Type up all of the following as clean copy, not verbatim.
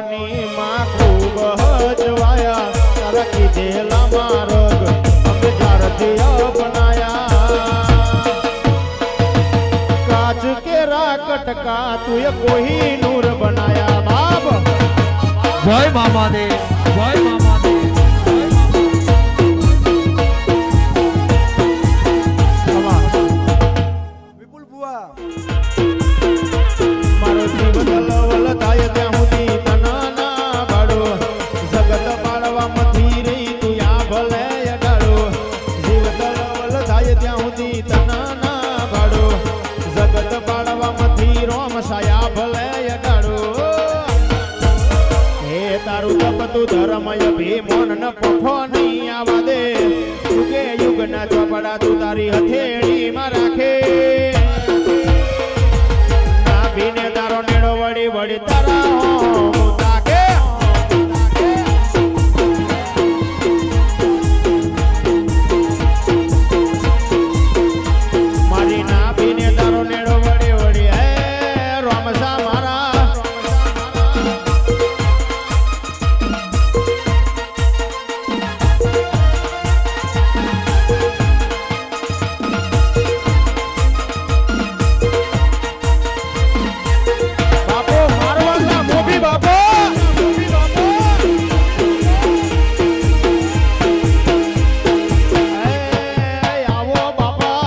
ની માં ખૂબ હજવાયા તારા કીધેલા માર્ગ અમે જારથી અપનાયા કાચ કેરા કટકા તુએ કોઈ નૂર બનાયા બાપ જય મામા દે જય મામા દે વિપુલ બુઆ મારો જીવ દલવલ થાય ત્યાં સુધી તના ના બાડો જગત પાડવા મથી રહી તું આ ભલે અડાડો જીવ દલવલ થાય ત્યાં સુધી તના ના બાડો જગત પાડવા મથી રોમ સાયા ભલે અડાડો હે તારું તપતું ધર્મય ભીમોન ન પફો નહીં આવા દે યુગે યુગના ચોપડા તું તારી હથેળી માં રાખે નાભીને તારો નેડો વળી વળી તારા હોમ તાકે મારી નાભીને તારો નેડો વળી વળી હે રોમસા મારા બાપો મારવાના મોભી બાપો એ આવો બાપા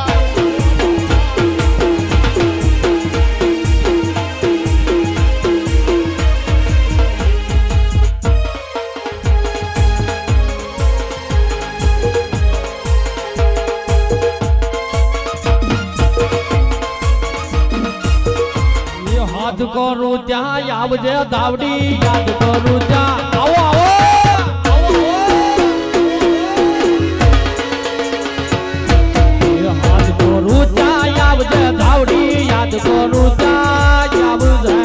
હાથ કરું ત્યાં આવજે દાવડી યાદ કરું ત્યાં આવો આવો હાથ કરું ત્યાં આવજે દાવડી યાદ કરું ત્યાં આવજે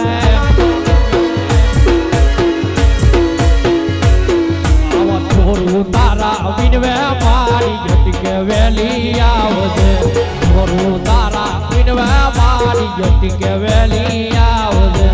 આવા થોડું તારા વિનવે મારી જટકે વેલી આવજે થોડું તારા વિનવે મારી જટકે વેલી આવજે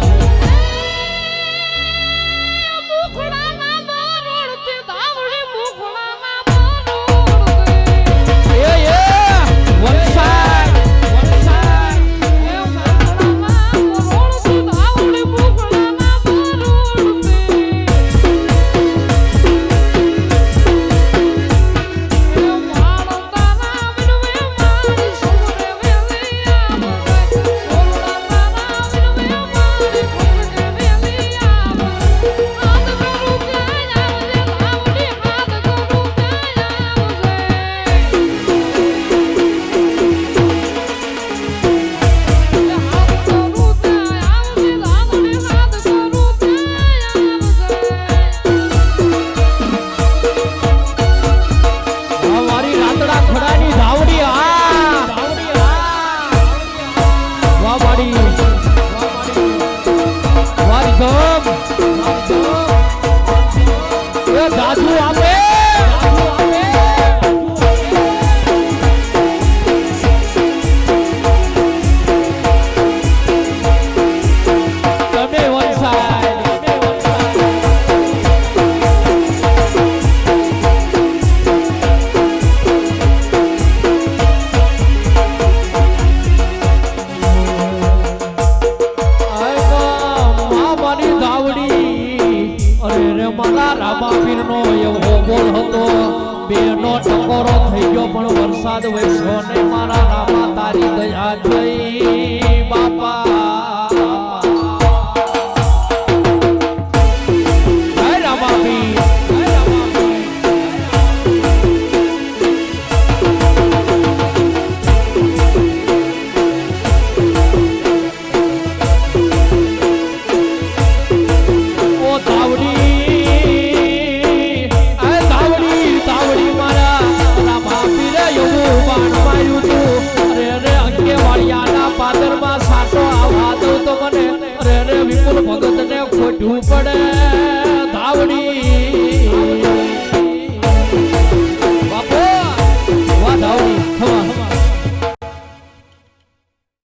વરસાદ વરસો ને મારા રામા તારી દયા જઈ બાપા પાદરમાં સાટો આવા દઉં તો મને રે વિપુલ ભગત ને ખોટું પડે